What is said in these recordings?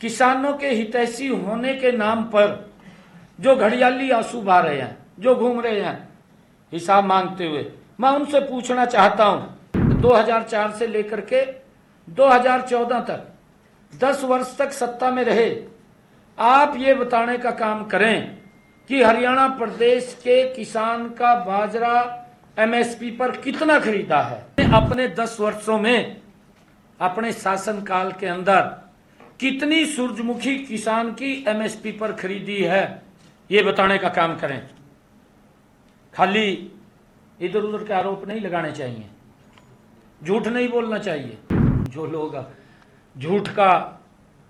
किसानों के हितैषी होने के नाम पर जो घड़ियाली आंसू बहा रहे हैं, जो घूम रहे हैं हिसाब मांगते हुए, मैं उनसे पूछना चाहता हूं 2004 से लेकर के 2014 तक 10 वर्ष तक सत्ता में रहे, आप ये बताने का काम करें कि हरियाणा प्रदेश के किसान का बाजरा एमएसपी पर कितना खरीदा है। अपने 10 वर्षों में अपने शासनकाल के अंदर कितनी सूरजमुखी किसान की एमएसपी पर खरीदी है, ये बताने का काम करें। खाली इधर उधर के आरोप नहीं लगाने चाहिए, झूठ नहीं बोलना चाहिए। जो लोग झूठ का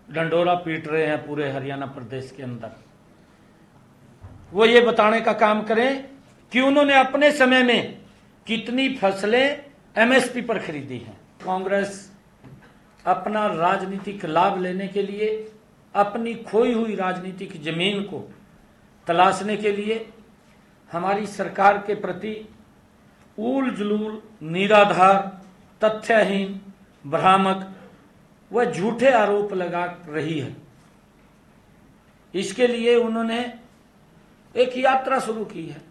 डंडोरा पीट रहे हैं पूरे हरियाणा प्रदेश के अंदर, वो ये बताने का काम करें कि उन्होंने अपने समय में कितनी फसलें एमएसपी पर खरीदी हैं। कांग्रेस अपना राजनीतिक लाभ लेने के लिए, अपनी खोई हुई राजनीतिक जमीन को तलाशने के लिए हमारी सरकार के प्रति ऊल जुलूल, निराधार, तथ्यहीन, भ्रामक व झूठे आरोप लगा रही है। इसके लिए उन्होंने एक यात्रा शुरू की है,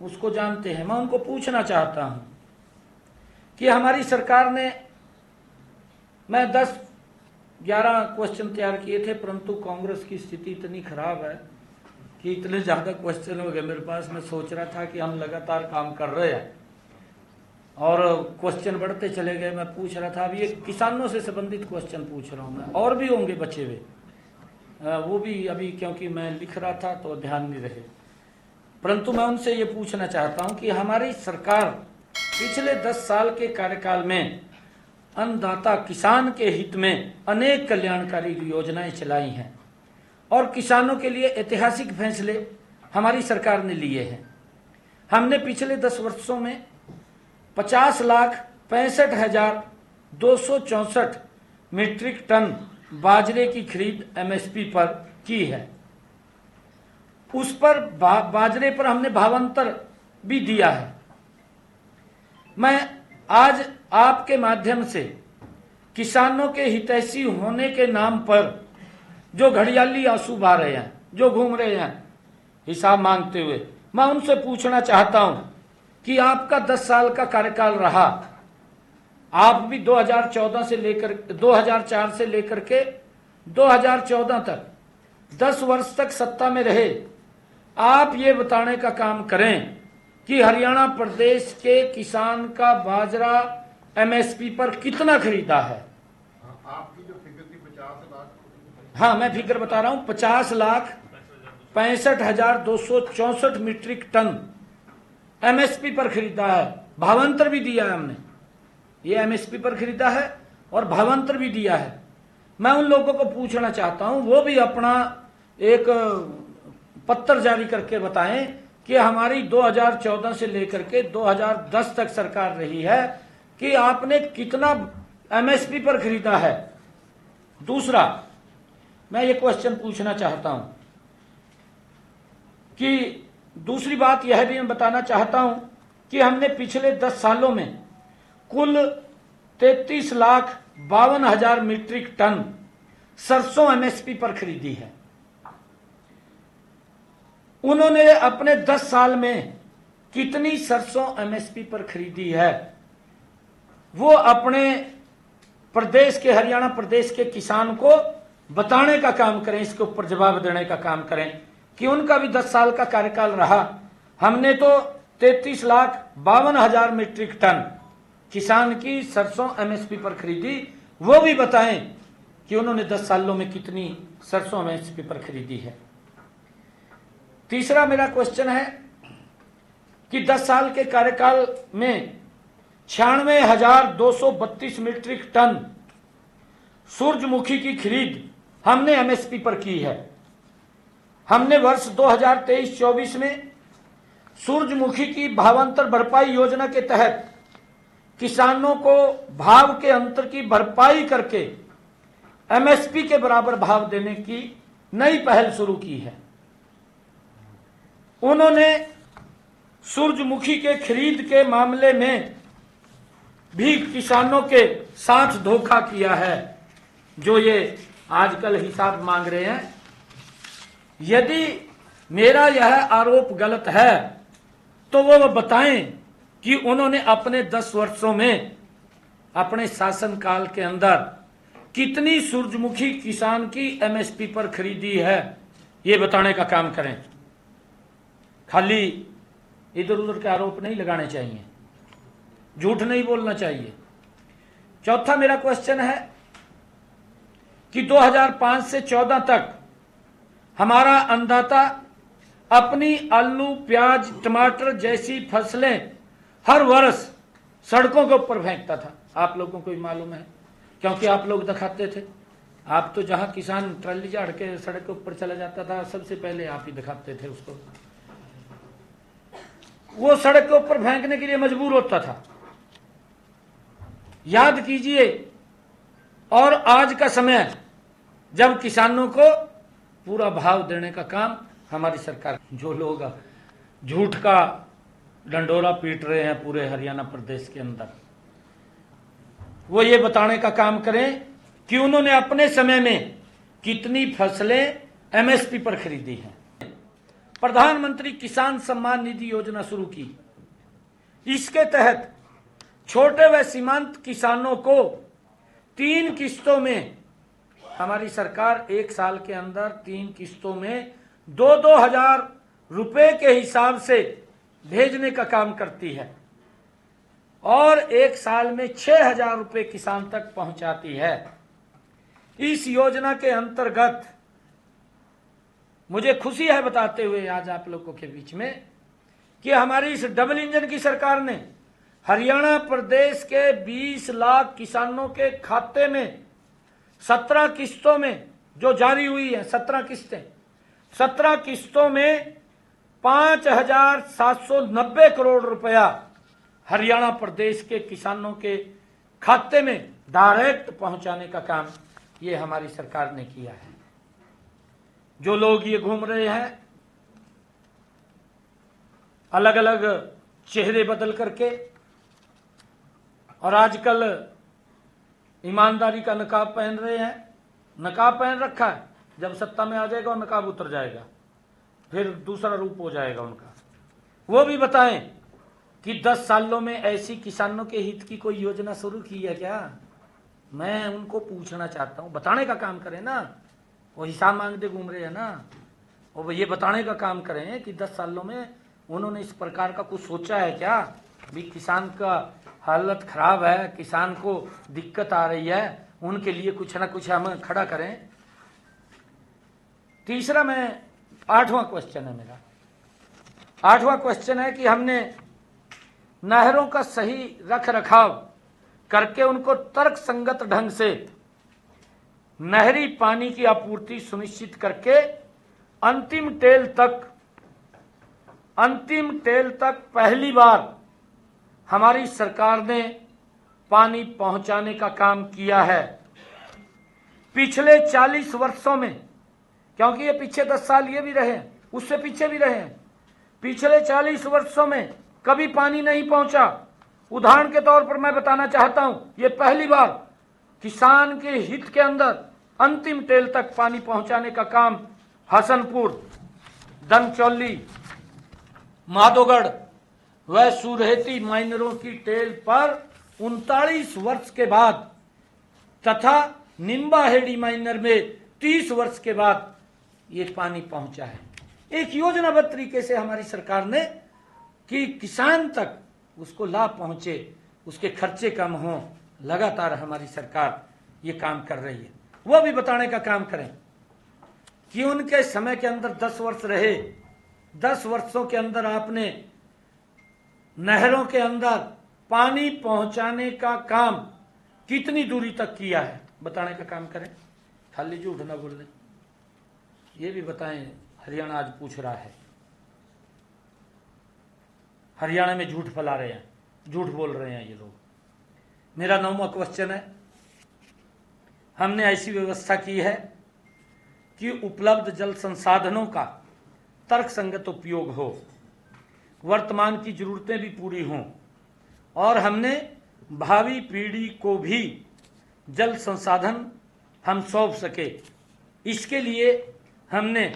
उसको जानते हैं। मैं उनको पूछना चाहता हूं कि हमारी सरकार ने, मैं 10-11 क्वेश्चन तैयार किए थे, परंतु कांग्रेस की स्थिति इतनी खराब है कि इतने ज्यादा क्वेश्चन हो गए मेरे पास। मैं सोच रहा था कि हम लगातार काम कर रहे हैं और क्वेश्चन बढ़ते चले गए। मैं पूछ रहा था, अभी ये किसानों से संबंधित क्वेश्चन पूछ रहा हूं मैं, और भी होंगे बचे हुए, वो भी अभी क्योंकि मैं लिख रहा था तो ध्यान नहीं रहे। परंतु मैं उनसे ये पूछना चाहता हूं कि हमारी सरकार पिछले 10 साल के कार्यकाल में अन्नदाता किसान के हित में अनेक कल्याणकारी योजनाएं चलाई हैं और किसानों के लिए ऐतिहासिक फैसले हमारी सरकार ने लिए हैं। हमने पिछले 10 वर्षों में 50,65,264 मीट्रिक टन बाजरे की खरीद एमएसपी पर की है। उस पर बाजरे पर हमने भावांतर भी दिया है। मैं आज आपके माध्यम से किसानों के हितैषी होने के नाम पर जो घड़ियाली आंसू बहा रहे हैं, जो घूम रहे हैं हिसाब मांगते हुए, मैं उनसे पूछना चाहता हूं कि आपका 10 साल का कार्यकाल रहा, आप भी 2004 से लेकर के 2014 तक 10 वर्ष तक सत्ता में रहे, आप ये बताने का काम करें कि हरियाणा प्रदेश के किसान का बाजरा एमएसपी पर कितना खरीदा है। आपकी जो फिगर थी 50 लाख, हाँ मैं फिगर बता रहा हूं, 50,65,264 मीट्रिक टन एमएसपी पर खरीदा है। भावांतर भी दिया है हमने, ये एमएसपी पर खरीदा है और भावांतर भी दिया है। मैं उन लोगों को पूछना चाहता हूं, वो भी अपना एक पत्र जारी करके बताएं कि हमारी 2014 से लेकर के 2010 तक सरकार रही है कि आपने कितना एमएसपी पर खरीदा है। दूसरा, मैं ये क्वेश्चन पूछना चाहता हूं कि दूसरी बात यह भी मैं बताना चाहता हूं कि हमने पिछले 10 सालों में कुल 33,52,000 मीट्रिक टन सरसों एमएसपी पर खरीदी है। उन्होंने अपने 10 साल में कितनी सरसों एमएसपी पर खरीदी है, वो अपने प्रदेश के, हरियाणा प्रदेश के किसान को बताने का काम करें, इसके ऊपर जवाब देने का काम करें कि उनका भी 10 साल का कार्यकाल रहा। हमने तो 33,52,000 मीट्रिक टन किसान की सरसों एमएसपी पर खरीदी, वो भी बताएं कि उन्होंने 10 सालों में कितनी सरसों एमएसपी पर खरीदी है। तीसरा मेरा क्वेश्चन है कि 10 साल के कार्यकाल में 96,232 मीट्रिक टन सूरजमुखी की खरीद हमने एमएसपी पर की है। हमने वर्ष 2023-24 में सूरजमुखी की भावांतर भरपाई योजना के तहत किसानों को भाव के अंतर की भरपाई करके एमएसपी के बराबर भाव देने की नई पहल शुरू की है। उन्होंने सूरजमुखी के खरीद के मामले में भी किसानों के साथ धोखा किया है। जो ये आजकल हिसाब मांग रहे हैं। यदि मेरा यह आरोप गलत है तो वो बताएं कि उन्होंने अपने 10 वर्षों में अपने शासनकाल के अंदर कितनी सूरजमुखी किसान की एमएसपी पर खरीदी है, ये बताने का काम करें। खाली इधर उधर के आरोप नहीं लगाने चाहिए, झूठ नहीं बोलना चाहिए। चौथा मेरा क्वेश्चन है कि 2005 से 14 तक हमारा अन्नदाता अपनी आलू, प्याज, टमाटर जैसी फसलें हर वर्ष सड़कों के ऊपर फेंकता था। आप लोगों को भी मालूम है, क्योंकि आप लोग दिखाते थे। आप तो जहां किसान ट्राली झाड़ के सड़क के ऊपर चला जाता था, सबसे पहले आप ही दिखाते थे उसको। वो सड़क के ऊपर फेंकने के लिए मजबूर होता था, याद कीजिए। और आज का समय जब किसानों को पूरा भाव देने का काम हमारी सरकार, जो लोग झूठ का डंडोरा पीट रहे हैं पूरे हरियाणा प्रदेश के अंदर, वो ये बताने का काम करें कि उन्होंने अपने समय में कितनी फसलें एमएसपी पर खरीदी हैं। प्रधानमंत्री किसान सम्मान निधि योजना शुरू की। इसके तहत छोटे व सीमांत किसानों को 3 किस्तों में हमारी सरकार 1 साल के अंदर 3 किस्तों में 2-2 हजार रुपए के हिसाब से भेजने का काम करती है और 1 साल में 6,000 रुपए किसान तक पहुंचाती है। इस योजना के अंतर्गत मुझे खुशी है बताते हुए आज आप लोगों के बीच में कि हमारी इस डबल इंजन की सरकार ने हरियाणा प्रदेश के 20 लाख किसानों के खाते में 17 किस्तों में जो जारी हुई है, 17 किस्तें, 17 किस्तों में 5,790 करोड़ रुपया हरियाणा प्रदेश के किसानों के खाते में डायरेक्ट पहुंचाने का काम ये हमारी सरकार ने किया है। जो लोग ये घूम रहे हैं अलग अलग चेहरे बदल करके और आजकल ईमानदारी का नकाब पहन रहे हैं, नकाब पहन रखा है, जब सत्ता में आ जाएगा और नकाब उतर जाएगा, फिर दूसरा रूप हो जाएगा उनका। वो भी बताएं कि 10 सालों में ऐसी किसानों के हित की कोई योजना शुरू की है क्या? मैं उनको पूछना चाहता हूं, बताने का काम करें ना। वो हिसाब मांगते घूम रहे हैं ना, और ये बताने का काम करें कि 10 सालों में उन्होंने इस प्रकार का कुछ सोचा है क्या भी किसान का हालत खराब है, किसान को दिक्कत आ रही है, उनके लिए कुछ ना कुछ हम खड़ा करें। तीसरा, मैं 8वां क्वेश्चन है मेरा, 8वां क्वेश्चन है कि हमने नहरों का सही रख रखाव करके उनको तर्क संगत ढंग से नहरी पानी की आपूर्ति सुनिश्चित करके अंतिम टेल तक पहली बार हमारी सरकार ने पानी पहुंचाने का काम किया है। पिछले 40 वर्षों में, क्योंकि ये पीछे 10 साल ये भी रहे हैं, उससे पीछे भी रहे हैं, पिछले 40 वर्षों में कभी पानी नहीं पहुंचा। उदाहरण के तौर पर मैं बताना चाहता हूं, ये पहली बार किसान के हित के अंदर अंतिम टेल तक पानी पहुंचाने का काम हसनपुर, धनचौली, माधोगढ़ व सुरहेती माइनरों की टेल पर 39 वर्ष के बाद तथा निम्बाहेड़ी माइनर में 30 वर्ष के बाद ये पानी पहुंचा है। एक योजनाबद्ध तरीके से हमारी सरकार ने कि किसान तक उसको लाभ पहुंचे, उसके खर्चे कम हों, लगातार हमारी सरकार ये काम कर रही है। वो भी बताने का काम करें कि उनके समय के अंदर 10 वर्ष रहे, 10 वर्षों के अंदर आपने नहरों के अंदर पानी पहुंचाने का काम कितनी दूरी तक किया है, बताने का काम करें। खाली झूठ ना बोल दें, ये भी बताएं। हरियाणा आज पूछ रहा है, हरियाणा में झूठ फैला रहे हैं, झूठ बोल रहे हैं ये लोग। मेरा 9वां क्वेश्चन है, हमने ऐसी व्यवस्था की है कि उपलब्ध जल संसाधनों का तर्कसंगत उपयोग हो, वर्तमान की जरूरतें भी पूरी हों और हमने भावी पीढ़ी को भी जल संसाधन हम सौंप सके। इसके लिए हमने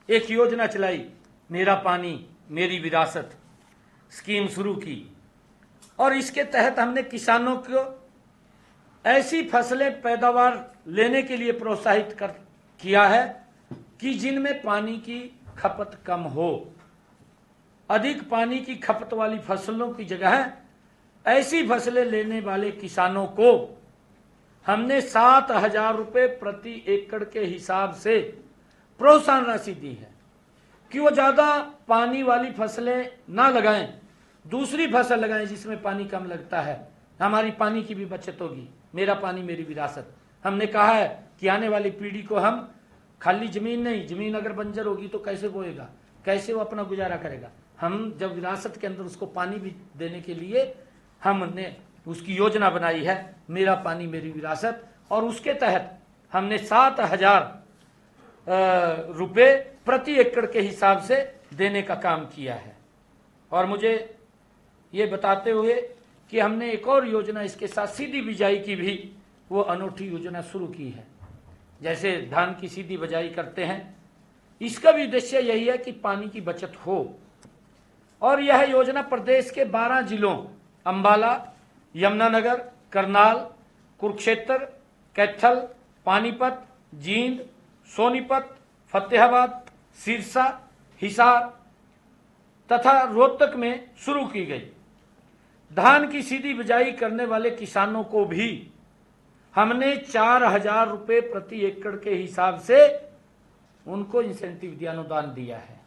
एक योजना चलाई, मेरा पानी मेरी विरासत स्कीम शुरू की, और इसके तहत हमने किसानों को ऐसी फसलें पैदावार लेने के लिए प्रोत्साहित किया है कि जिनमें पानी की खपत कम हो। अधिक पानी की खपत वाली फसलों की जगह ऐसी फसलें लेने वाले किसानों को हमने 7,000 रुपये प्रति एकड़ के हिसाब से प्रोत्साहन राशि दी है कि वो ज्यादा पानी वाली फसलें ना लगाएं, दूसरी फसल लगाएं जिसमें पानी कम लगता है। हमारी पानी की भी बचत होगी। मेरा पानी मेरी विरासत। हमने कहा है कि आने वाली पीढ़ी को हम खाली जमीन नहीं, जमीन अगर बंजर होगी तो कैसे बोएगा, कैसे वो अपना गुजारा करेगा। हम जब विरासत के अंदर उसको पानी भी देने के लिए हमने उसकी योजना बनाई है, मेरा पानी मेरी विरासत, और उसके तहत हमने 7,000 रुपये प्रति एकड़ के हिसाब से देने का काम किया है। और मुझे ये बताते हुए कि हमने एक और योजना इसके साथ सीधी बिजाई की भी वो अनूठी योजना शुरू की है। जैसे धान की सीधी बिजाई करते हैं, इसका भी उद्देश्य यही है कि पानी की बचत हो। और यह योजना प्रदेश के 12 जिलों अंबाला, यमुनानगर, करनाल, कुरुक्षेत्र, कैथल, पानीपत, जींद, सोनीपत, फतेहाबाद, सिरसा, हिसार तथा रोहतक में शुरू की गई। धान की सीधी बिजाई करने वाले किसानों को भी हमने 4,000 रुपये प्रति एकड़ के हिसाब से उनको इंसेंटिव दिया, अनुदान दिया है।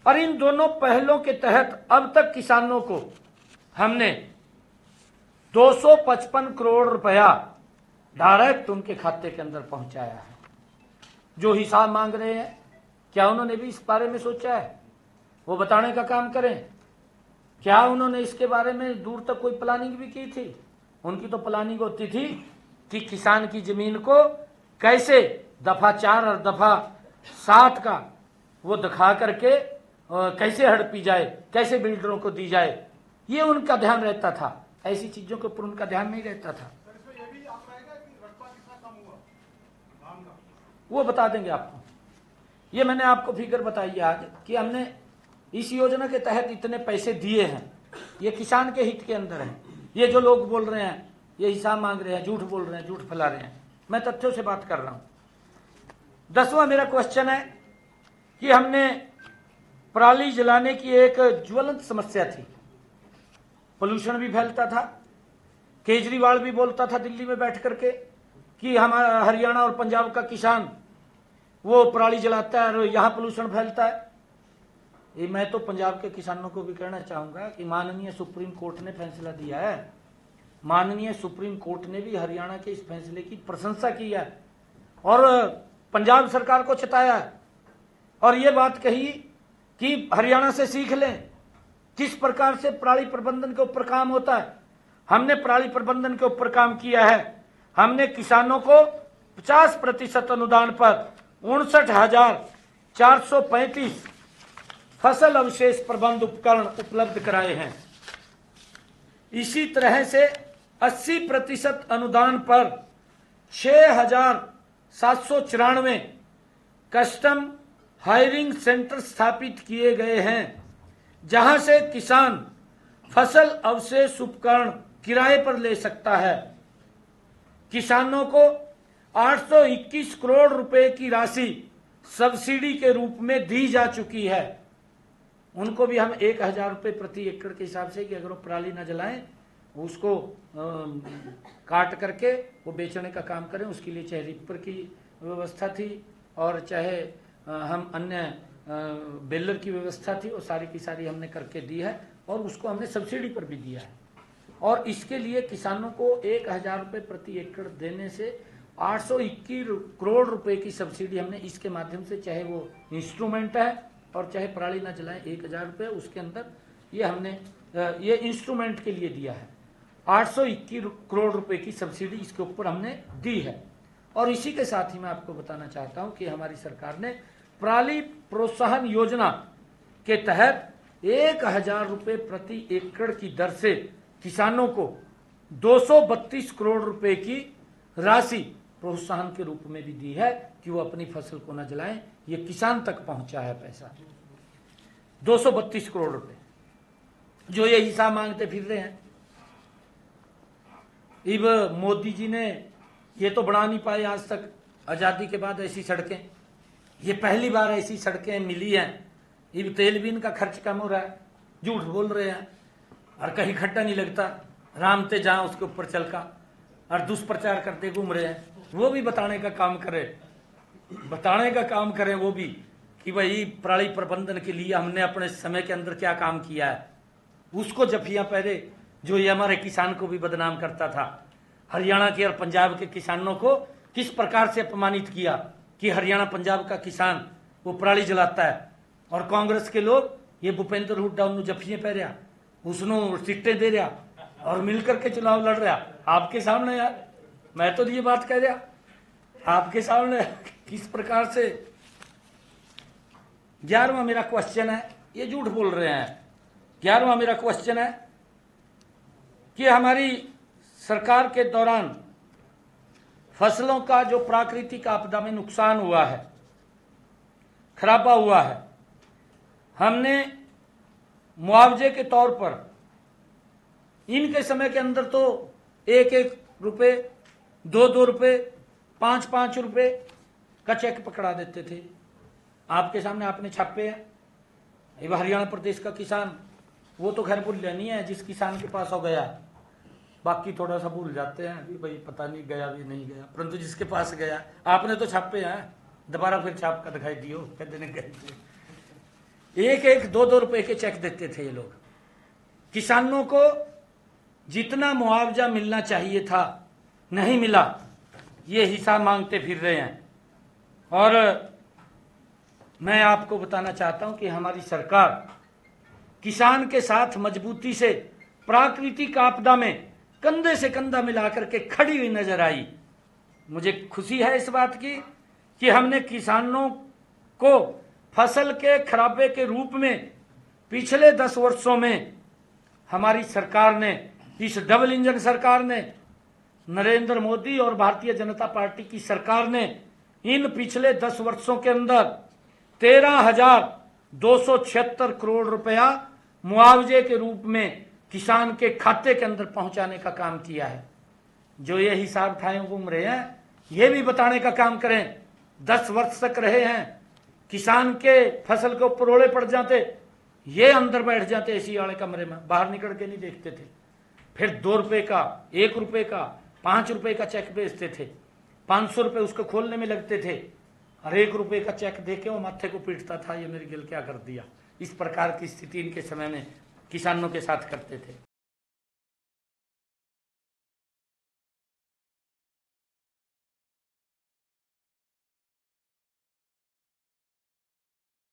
और इन दोनों पहलों के तहत अब तक किसानों को हमने 255 करोड़ रुपया डायरेक्ट उनके खाते के अंदर पहुंचाया है। जो हिसाब मांग रहे हैं, क्या उन्होंने भी इस बारे में सोचा है? वो बताने का काम करें। क्या उन्होंने इसके बारे में दूर तक कोई प्लानिंग भी की थी? उनकी तो प्लानिंग होती थी कि किसान की जमीन को कैसे दफा 4 और दफा 7 का वो दिखा करके कैसे हड़पी जाए, कैसे बिल्डरों को दी जाए, ये उनका ध्यान रहता था। ऐसी चीजों के ऊपर उनका ध्यान नहीं रहता था। वो बता देंगे आपको। ये मैंने आपको फिगर बताई है आज कि हमने इस योजना के तहत इतने पैसे दिए हैं। ये किसान के हित के अंदर है। ये जो लोग बोल रहे हैं, ये हिसाब मांग रहे हैं, झूठ बोल रहे हैं, झूठ फैला रहे हैं, मैं तथ्यों से बात कर रहा हूं। 10वां मेरा क्वेश्चन है कि हमने पराली जलाने की एक ज्वलंत समस्या थी। पोल्यूशन भी फैलता था। केजरीवाल भी बोलता था दिल्ली में बैठ करके कि हमारा हरियाणा और पंजाब का किसान वो पराली जलाता है और यहां पोल्यूशन फैलता है। ये मैं तो पंजाब के किसानों को भी कहना चाहूंगा कि माननीय सुप्रीम कोर्ट ने फैसला दिया है। माननीय सुप्रीम कोर्ट ने भी हरियाणा के इस फैसले की प्रशंसा की है और पंजाब सरकार को चिताया है और ये बात कही कि हरियाणा से सीख लें किस प्रकार से पराली प्रबंधन के ऊपर काम होता है। हमने पराली प्रबंधन के ऊपर काम किया है। हमने किसानों को 50% अनुदान पर 59,435 फसल अवशेष प्रबंध उपकरण उपलब्ध कराए हैं। इसी तरह से 80% अनुदान पर 6,794 कस्टम हायरिंग सेंटर स्थापित किए गए हैं, जहां से किसान फसल अवशेष उपकरण किराए पर ले सकता है। किसानों को 821 करोड़ रुपए की राशि सब्सिडी के रूप में दी जा चुकी है। उनको भी हम 1,000 रुपये प्रति एकड़ के हिसाब से कि अगर वो पराली ना जलाएं, उसको काट करके वो बेचने का काम करें, उसके लिए चाहे रिपर की व्यवस्था थी और चाहे हम अन्य बेलर की व्यवस्था थी, वो सारी की सारी हमने करके दी है और उसको हमने सब्सिडी पर भी दिया है। और इसके लिए किसानों को 1,000 रुपये प्रति एकड़ देने से 821 करोड़ रुपए की सब्सिडी हमने इसके माध्यम से, चाहे वो इंस्ट्रूमेंट है और चाहे पराली ना जलाएं, 1,000 रुपये उसके अंदर ये हमने ये इंस्ट्रूमेंट के लिए दिया है। 821 करोड़ रुपए की सब्सिडी इसके ऊपर हमने दी है। और इसी के साथ ही मैं आपको बताना चाहता हूं कि हमारी सरकार ने पराली प्रोत्साहन योजना के तहत 1,000 रुपये प्रति एकड़ की दर से किसानों को 232 करोड़ रुपए की राशि प्रोत्साहन के रूप में भी दी है कि वो अपनी फसल को न जलाएं। ये किसान तक पहुंचा है पैसा 232 करोड़ रुपए, जो ये हिसाब मांगते फिर रहे हैं। इब मोदी जी ने ये तो बना नहीं पाए आज तक, आजादी के बाद ऐसी सड़कें, ये पहली बार ऐसी सड़कें मिली हैं। इब तेल भी इनका खर्च कम हो रहा है, झूठ बोल रहे हैं, और कहीं खट्टा नहीं लगता, रामते जहां उसके ऊपर चलका, और दुष्प्रचार करते घूम रहे हैं। वो भी बताने का काम करें वो भी कि भाई पराली प्रबंधन के लिए हमने अपने समय के अंदर क्या काम किया है। उसको जफियां पहरे जो ये हमारे किसान को भी बदनाम करता था। हरियाणा के और पंजाब के किसानों को किस प्रकार से अपमानित किया कि हरियाणा पंजाब का किसान वो पराली जलाता है, और कांग्रेस के लोग ये भूपेंद्र हुड्डा उन्होंने जफियां पहरिया, उसनो सीटें दे रहा और मिलकर के चुनाव लड़ रहा आपके सामने। यार मैं तो ये बात कह रहा आपके सामने किस प्रकार से। 11वां मेरा क्वेश्चन है, ये झूठ बोल रहे हैं। 11वां मेरा क्वेश्चन है कि हमारी सरकार के दौरान फसलों का जो प्राकृतिक आपदा में नुकसान हुआ है, खराबा हुआ है, हमने मुआवजे के तौर पर इनके समय के अंदर तो 1-1 रुपए, 2-2 रुपए, 5-5 रुपए का चेक पकड़ा देते थे। आपके सामने आपने छापे हैं। ये हरियाणा प्रदेश का किसान वो तो खैर भूल नहीं है, जिस किसान के पास हो गया, बाकी थोड़ा सा भूल जाते हैं कि भाई पता नहीं गया भी नहीं गया, परंतु जिसके पास गया आपने तो छापे हैं, दोबारा फिर छाप कर दिखाई दियो कहते नहीं गए। 1-1, 2-2 रुपए के चेक देते थे ये लोग। किसानों को जितना मुआवजा मिलना चाहिए था नहीं मिला, ये हिसाब मांगते फिर रहे हैं। और मैं आपको बताना चाहता हूं कि हमारी सरकार किसान के साथ मजबूती से प्राकृतिक आपदा में कंधे से कंधा मिलाकर के खड़ी हुई नजर आई। मुझे खुशी है इस बात की कि हमने किसानों को फसल के खराबे के रूप में पिछले 10 वर्षों में हमारी सरकार ने, इस डबल इंजन सरकार ने, नरेंद्र मोदी और भारतीय जनता पार्टी की सरकार ने इन पिछले 10 वर्षों के अंदर 13,276 करोड़ रुपया मुआवजे के रूप में किसान के खाते के अंदर पहुंचाने का काम किया है। जो ये हिसाब उठाए घूम रहे हैं, ये भी बताने का काम करें। 10 वर्ष तक रहे हैं, किसान के फसल के ऊपर ओले पड़ जाते, ये अंदर बैठ जाते एसी वाले कमरे में, बाहर निकल के नहीं देखते थे। फिर 2 रुपए का, 1 रुपए का, 5 रुपए का चेक भेजते थे, 500 रुपए उसको खोलने में लगते थे, और 1 रुपए का चेक देके वो माथे को पीटता था, ये मेरे गिल क्या कर दिया। इस प्रकार की स्थिति इनके समय में किसानों के साथ करते थे।